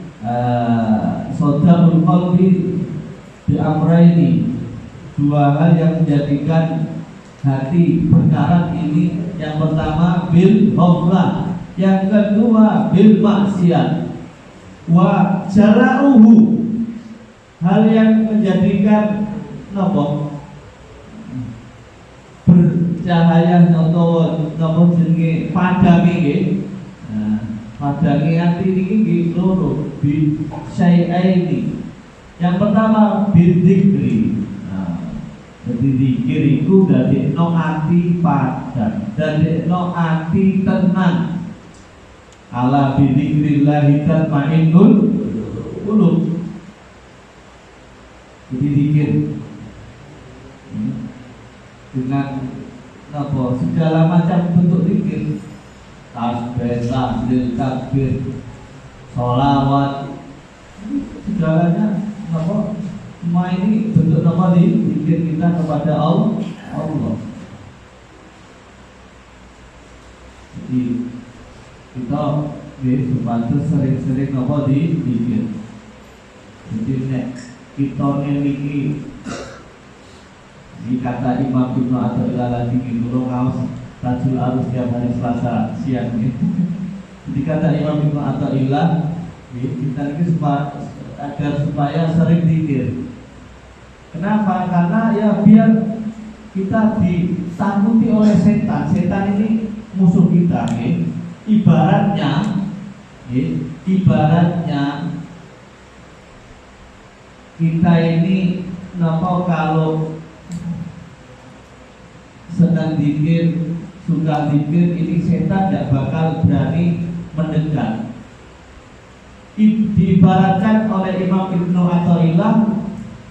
sodaqul qalbi bi amraini, dua hal yang menjadikan hati berkarat ini. Yang pertama bil ghaflah, yang kedua bil maksiat. Wa jara'uhu, hal yang menjadikan nopo bercahaya nopo jenenge padange nggih. Nah, padange ati niki nggih loro bi syai'aini. Yang pertama bidzikri. Jadi zikir itu dadekno ati padang, dadekno ati tenang. Ala bidzikrillah tatmainnul qulub. Jadi zikir dengan apa segala macam bentuk zikir, tasbih, tahlil, takbir, sholawat, segalanya apa semua ini bentuk apa zikir kita kepada Allah. Jadi kita sepatutnya sering-sering apa zikir. Jadi nek kita niki dikata Imam Ibnu Athaillah lagi ngurung kaos Tajul Arus tiap hari Selasa siang ini. Jadi kata Imam Ibnu Athaillah, kita ini agar supaya sering zikir. Kenapa? Karena ya biar kita ditakuti oleh setan. Setan ini musuh kita, ibaratnya kita ini kalau sedang zikir, suka zikir, ini setan tidak bakal berani mendekat. Diibaratkan oleh Imam Ibnu Athaillah,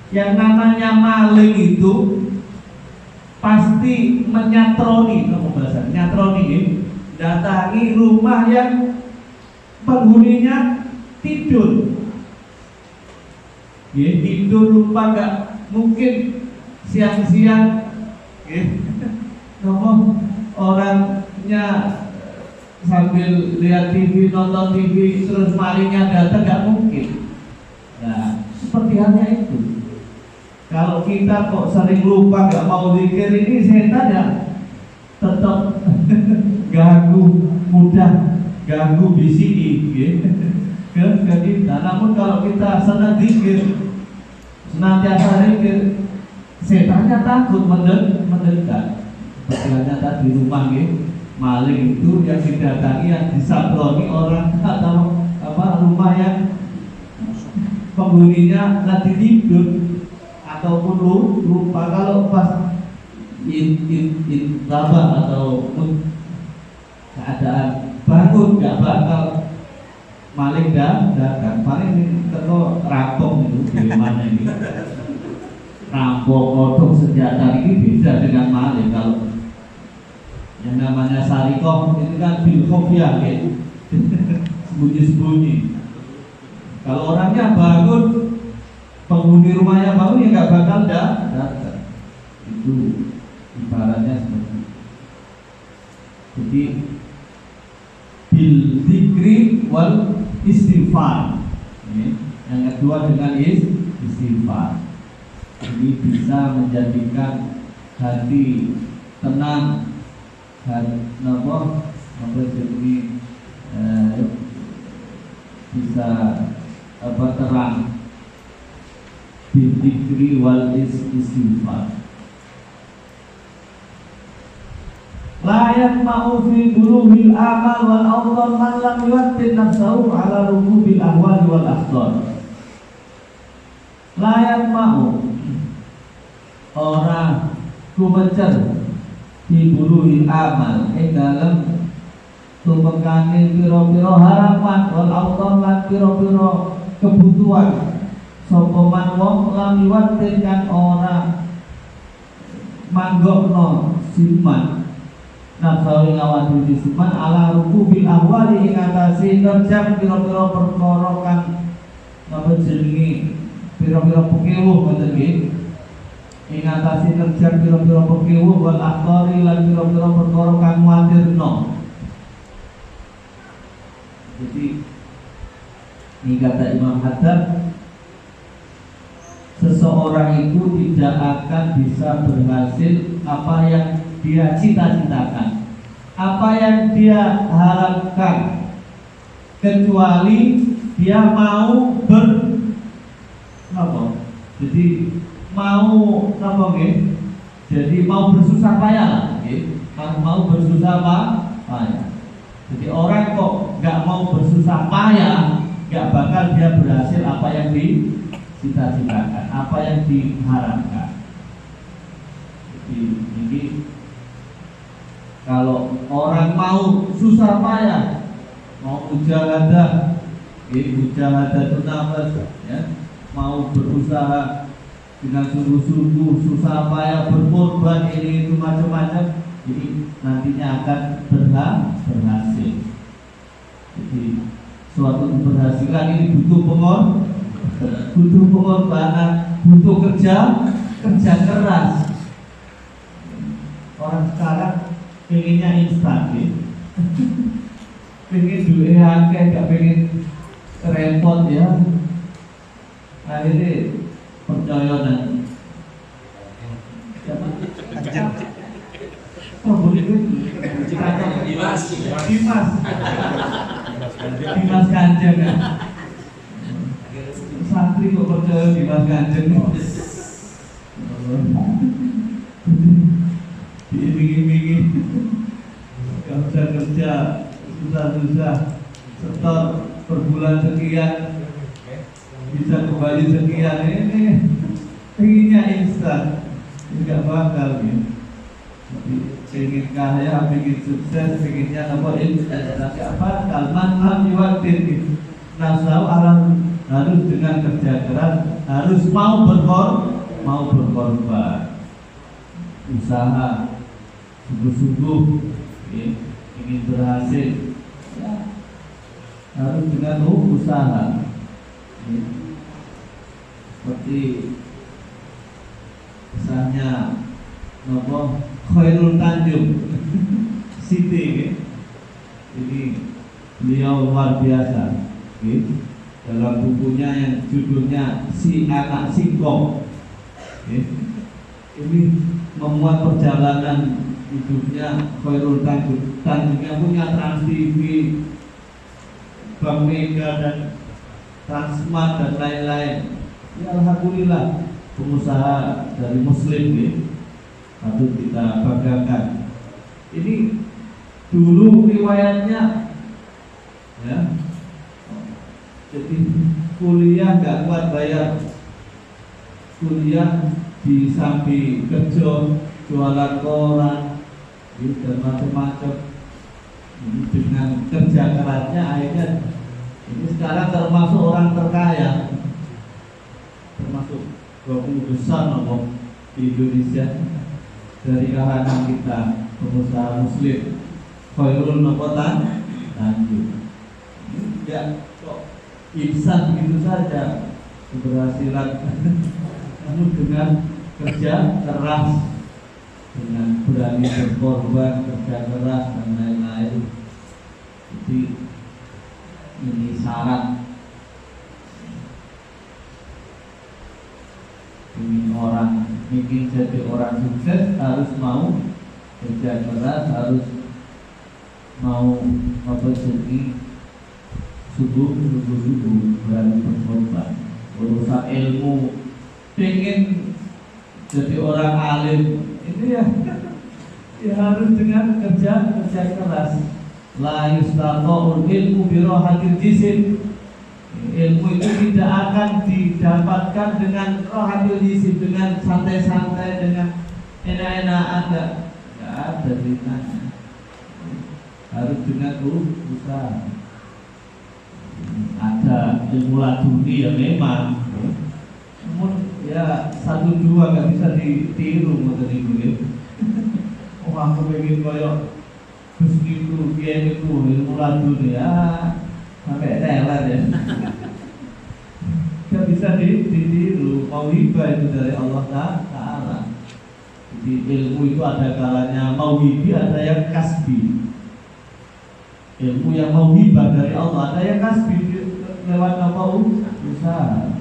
yang namanya maling itu pasti menyatroni, datangi rumah yang penghuninya tidur. Tidur lupa, nggak mungkin siang-siang orangnya sambil lihat TV, nonton TV, terus malingnya datang, nggak mungkin. Nah, seperti halnya itu. Kalau kita kok sering lupa, nggak mau zikir, ini setan ya tetap mudah ganggu bisiki ke kita. Namun kalau kita senang zikir, senantiasa zikir, setannya takut mendekat. Seperti halnya tadi rumah maling itu yang didatangi, yang disatroni orang atau rumah yang penghuninya lagi tidur ataupun lupa. Kalau pas laba atau keadaan bangun, nggak bakal maling datang. Paling kalau rampok itu gimana ini? Rampok, kodok, senjata ini beda dengan maling. Kalau yang namanya sarikoh itu kan bilkhofiyah, sembunyi-sembunyi. Kalau orangnya bangun, penghuni rumahnya bangun, ya nggak bakal datang. Itu ibaratnya seperti itu. Jadi bil dzikri wal istighfar. Yang kedua dengan istighfar. Ini bisa menjadikan hati tenang, jadi bisa terang. Bil dzikri wal istighfar. La yatma'u fi bulughil amal wal awdal man lam yuwattin nafsahu ala rukubil ahwal wal akhtar. La yatma'u, orang kumencer di bulughil amal, dalam tumekane pira-pira harapan wal auton lan pira-pira kebutuhan sapa man wong lam yuwatin kang ora manggokno siman nafsu ngawadi disiman ala ruku bil ahwali ing atase nerjang pira-pira perkara kang napa jenenge pira-pira pekewuh ngoten nggih ing atase nerjang pira-pira pekewuh wal akhtari lan pira-pira perkara kang kuwatirno. Jadi ini kata Imam Haddad, seseorang itu tidak akan bisa berhasil apa yang dia cita-citakan, apa yang dia harapkan, kecuali dia mau jadi mau jadi mau bersusah payah, mau bersusah payah. Jadi orang kok nggak mau bersusah payah, nggak bakal dia berhasil apa yang dicita-citakan, apa yang diharapkan. Jadi ini kalau orang mau susah payah, mau mujahadah, mujahadah itu nafas, ya, mau berusaha dengan sungguh-sungguh, susah payah, berkorban ini itu macam-macam, jadi nantinya akan berhasil. Jadi suatu keberhasilan ini butuh pengorbanan, butuh kerja keras. Orang sekarang pengennya instan, pengen duit akeh, gak pengen repot ya. Akhirnya percaya dan Dimas Kanjeng ya. Santri kok percaya Dimas Kanjeng. Diiming-imingi gak usah kerja, susah-susah, setor per bulan sekian, bisa kembali sekian. Ini pengennya instan, nggak bakal ya. Pengen kaya, pengen sukses, pengennya apa apa kalman lam yuwatin nasau alam, harus dengan kerja keras, harus mau berkorban, usaha sungguh-sungguh, ingin berhasil, ya, harus dengan usaha, ya. Seperti misalnya Khairul Tanjung Siti, ini beliau luar biasa, dalam bukunya yang judulnya Si Anak Singkong, ini memuat perjalanan hidupnya Khairul Tanjung. Tanjungnya punya Trans TV, Bank Mega dan Transmart dan lain-lain. Ya, alhamdulillah pengusaha dari Muslim patut kita banggakan. Ini dulu riwayatnya, ya, jadi kuliah nggak kuat bayar, kuliah di samping kerja, jualan koran, dan macam-macam. Dengan kerja kerasnya akhirnya ini sekarang termasuk orang terkaya, termasuk 20 besar nomor di Indonesia dari kalangan kita pengusaha Muslim. Khairul Tanjung. Ya kok insan begitu saja keberhasilan, namun dengan kerja keras, dengan berani berkorban, kerja keras dan lain-lain. Jadi ini syarat ingin jadi orang sukses, harus mau kerja keras, harus mau memperjuangkan subuh berani berkorban. Urusan ilmu, pengen jadi orang alim, ini ya harus dengan kerja keras. La yustaqul ilmu birohatil jisim. Ilmu itu tidak akan didapatkan dengan rohatil jisim, dengan santai-santai, dengan enak-enakan, enggak ada ceritanya. Harus dengan usaha. Ada ilmu laduni ya memang, namun ya 1-2 nggak bisa ditiru ngoten niku ya. Oh aku pengen koyo Gus niku piye niku ilmu laduni ya sampai teler ya. Nggak bisa ditiru, mauhibah itu dari Allah Ta'ala. Jadi ilmu itu ada kalanya mauhibi, ada yang kasbi. Ilmu yang mauhibah dari Allah, ada yang kasbi lewat apa usaha.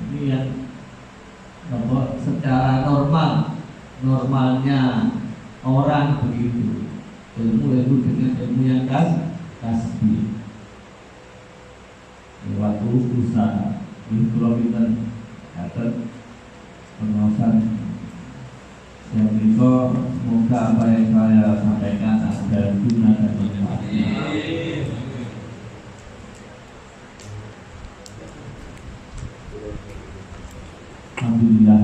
Ini yang apa, secara normalnya orang begitu. Ilmu dengan ilmu yang kasbi lewat usaha. Ini kalau kita kata pengawasan yang berikut, semoga apa yang saya sampaikan ada guna dan manfaat. Alhamdulillah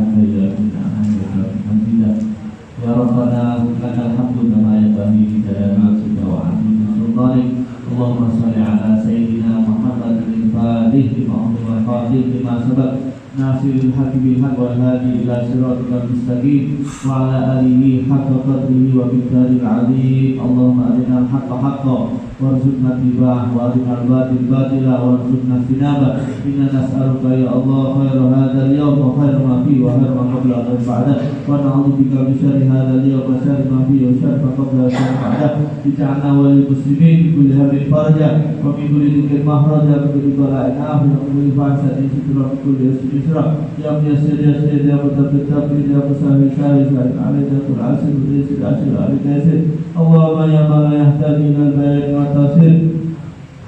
ya Rabbana lakal hamdu kama yanbaghi li jalali wajhika wa 'azimi sultanik. Allahumma shalli ala sayyidina Muhammadin al-fatih lima ughliqa wal khatimi lima sabaq nasiril haqqi bil haqq wal hadi ila siratikal mustaqim wa ala alihi haqqa qadrihi wa miqdaril 'azim. Allahumma arinal haqqa haqqan warzuqna ittiba'ah wa arinal batil batila warzuqna ijtinabah. Inna nas'aluka ya Allah khairu hadzal yawm wa khairu ma fihi wa khairu ma qabla wa ba'da, wa na'udzubika min syarri hadzal yawm wa syarri ma fihi wa syarri ma qabla wa syarri ba'da. Ij'alna walil muslimin min kulli hammin farja wa min kulli dhikin mahraja wa min kulli bala'in afin wa min kulli fahshatin sitra wa min kulli ismin yusra. Ya muyassir yassir ya mutabbir tabbir ya musahhil sahhil sahhil alayka kul asir bidzil asir alayka yasir. Allahumma ya man la yahtaji ilal bayan wa tasir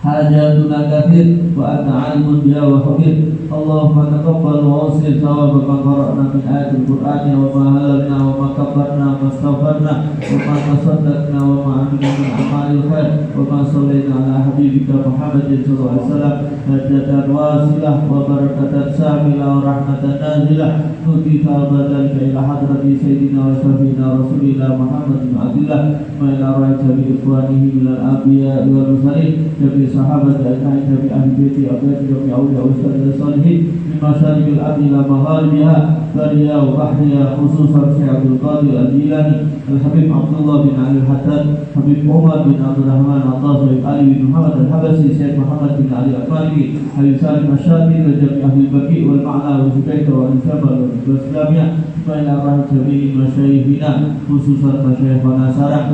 hajatuna kathir wa anta alimun biha wa khabir. Allahumma taqabbal wa usil thawaba ma qara'na min ayatil qur'ani wa ma halalna wa ma kabbarna wa ma astaghfarna wa ma tasaddaqna wa ma amilna min amalil khair wa ma sallayna ala habibika Muhammadin sallallahu alaihi wasallam hajatan wasilah wa barakatan samilah wa rahmatan nazilah nuti thalbatan ila hadrati sayyidina wa syafiina rasulillah Muhammadin abdillah wa ila ra'i jami' ikhwanihi minal anbiya wal mursalin jami' sahabat ajma'in jami' ahli baiti abadi jami' awliya ustadz salihin min masyariqil ardi ila magharibiha bariya wa bahriya khususan Syekh Abdul Qadir Al-Jilani Al-Habib Abdullah bin Ali Al-Haddad Habib Umar bin Abdul Rahman Al-Tasrif Ali bin Muhammad Al-Habasi Syekh Muhammad bin Ali Al-Maliki Habib Salim Al-Syati Rajab Ahli Baki wal Ma'la wa Zubaita wa Al-Sabal wa Islamiyah Baina Rahim Jami'i Masyayikhina khususan Masyayikhana Sarah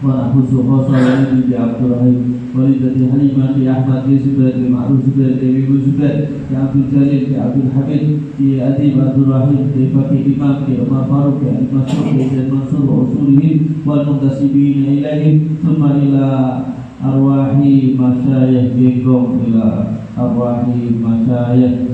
wa nahfusu khosa di Abdul Rahim walidati Halimah di Ahmad di Zubair di Ma'ruf Zubair di Ibu Zubair di Abdul Jalil di Abdul Hamid di Adib Abdul Rahim di Fakih Imam di Umar Faruq di Adib Mas'ud di Zaid Mansur wa usulihim wal muntasibina ilaihim thumma ila arwahi masyayikh bigom ila arwahi masyayikh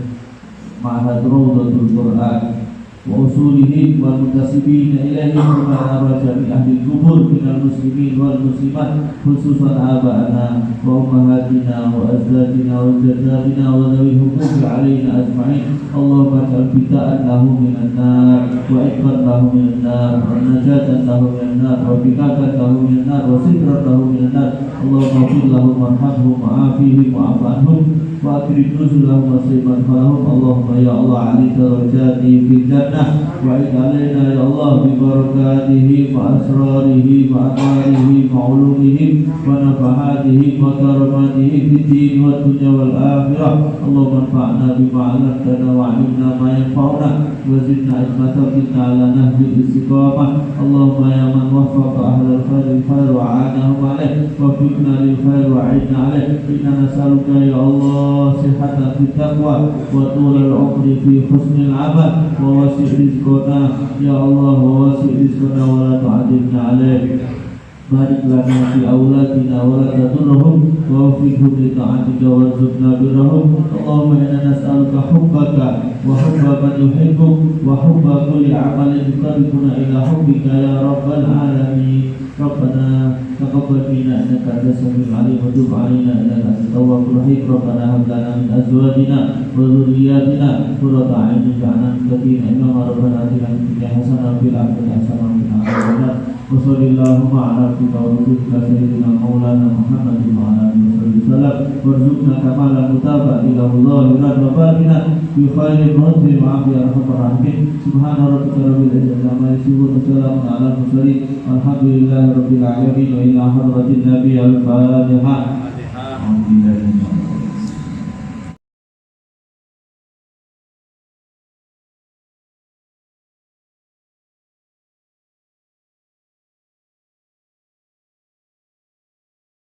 ma'had rawdatul Qur'an wa usulihim wal muntasibina ilaihim thumma ila arwahi ahli kubur minal muslimin wal muslimat khususan aba'ana wa ummahatina wa azwatina wa jaddatina wa dhawi huquqi alaina ajma'in. Allahumma ja'al fita'an lahum minan nar wa iqran lahum minan nar wa najatan lahum minan nar wa bikakan lahum minan nar wa sitran lahum minan nar. Allahumma fir lahum warhamhum wa'afihim wa'afanhum wa akrim nuzulahum wa sayyiban falahum. Allahumma ya Allah ali darajati fil jannah wa alaina ya Allah bi barakatihi wa asrarihi wa anwarihi wa ulumihim wa nafahatihi wa karamatihi fid din wa dunya wal akhirah. Allahumma anfa'na bima 'allamtana wa 'allimna ma yanfa'una wa zidna ilman wa ala nahjil istiqamah. Allahumma ya man waffaqa ahlal khair khair wa 'anahum 'alaih wa fiqna lil khair wa 'idna 'alaih. Inna nas'aluka ya Allah sihhatan fit taqwa wa tulal 'umri fi husnil 'amal wa wasi' rizqana ya Allah wa wasi' rizqana wa la tu'adzibna 'alaih. Barik lana fi auladina wa la tadurruhum wa waffiqhum li ta'atika warzuqna birrahum. Allahumma inna nas'aluka hubbaka wa hubba man yuhibbuk wa hubba kulli 'amalin yuqarribuna ila hubbika ya rabbal alamin. Rabbana taqabbal minna innaka antas samiul 'alim wa tub 'alaina innaka antat tawwabur rahim. Rabbana hab lana min azwajina wa dhurriyyatina qurrata a'yunin waj'alna lil muttaqina imama. Rabbana atina fid dunya hasanah wa fil akhirati hasanah wa qina adzabannar. wa sallallahu ala rasulika sayyidina maulana Muhammadin wa ala alihi wasallam warzuqna kamala mutaba'ati ila Allah wa batina bi khairin muslim wa bi arhamar rahimin subhana rabbika rabbil izzati amma yasifun wa salamun ala mursalin alhamdulillahi rabbil alamin wa ila hadratin nabiy al-fatihah.